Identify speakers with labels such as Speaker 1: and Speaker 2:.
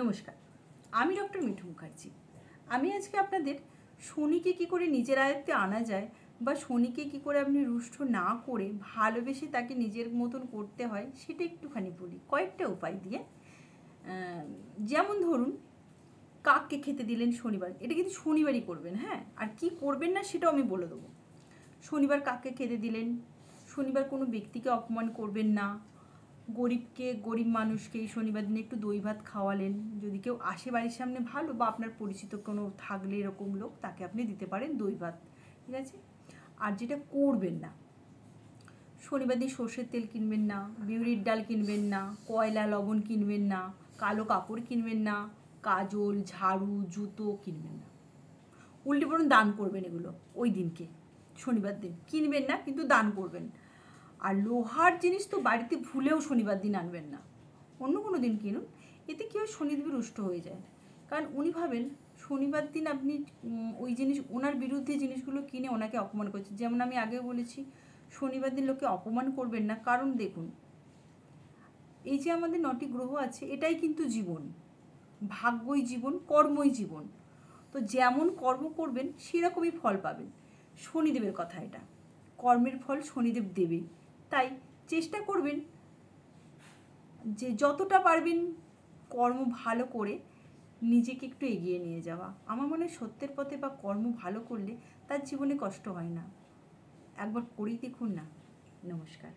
Speaker 1: নমস্কার, আমি ডক্টর মিঠু মুখার্জি। আমি আজকে আপনাদের শনিকে কী করে নিজের আয়ত্তে আনা যায় বা শনিকে কী করে আপনি রুষ্ট না করে ভালোবেসে তাকে নিজের মতন করতে হয় সেটা একটুখানি বলি কয়েকটা উপায় দিয়ে। যেমন ধরুন, কাককে খেতে দিলেন শনিবার, এটা কিন্তু শনিবারই করবেন, হ্যাঁ। আর কি করবেন না সেটাও আমি বলে দেবো। শনিবার কাককে খেতে দিলেন, শনিবার কোনো ব্যক্তিকে অপমান করবেন না, গরিব মানুষকে এই শনিবার দিনে একটু দই ভাত খাওয়ালেন, যদি কেউ আসে বাড়ির সামনে ভালো, বা আপনার পরিচিত কোনো থাকলে এরকম লোক, তাকে আপনি দিতে পারেন দই ভাত, ঠিক আছে। আর যেটা করবেন না, শনিবার দিন সর্ষের তেল কিনবেন না, বিউলির ডাল কিনবেন না, কয়লা লবণ কিনবেন না, কালো কাপড় কিনবেন না, কাজল ঝাড়ু জুতো কিনবেন না। উল্টে পড়ুন দান করবেন এগুলো ওই দিনকে, শনিবার দিন কিনবেন না কিন্তু দান করবেন। আর লোহার জিনিস তো বাড়িতে ভুলেও শনিবার দিন আনবেন না, অন্য কোনো দিন কিনুন। এতে কী হয়, শনিদেব রুষ্ট হয়ে যায়। কারণ উনি ভাবেন শনিবার দিন আপনি ওই জিনিস, ওনার বিরুদ্ধে জিনিসগুলো কিনে ওনাকে অপমান করছেন। যেমন আমি আগে বলেছি, শনিবার দিন লোককে অপমান করবেন না। কারণ দেখুন, এই যে আমাদের 9টি গ্রহ আছে, এটাই কিন্তু জীবন, ভাগ্যই জীবন, কর্মই জীবন। তো যেমন কর্ম করবেন সেরকমই ফল পাবেন। শনিদেবের কথা এটা, কর্মের ফল শনিদেব দেবে। তাই চেষ্টা করবেন যে যতটা পারবেন কর্ম ভালো করে নিজেকে একটু এগিয়ে নিয়ে যাওয়া। আমার মনে হয় সত্যের পথে বা কর্ম ভালো করলে তার জীবনে কষ্ট হয় না। একবার করেই দেখুন না। নমস্কার।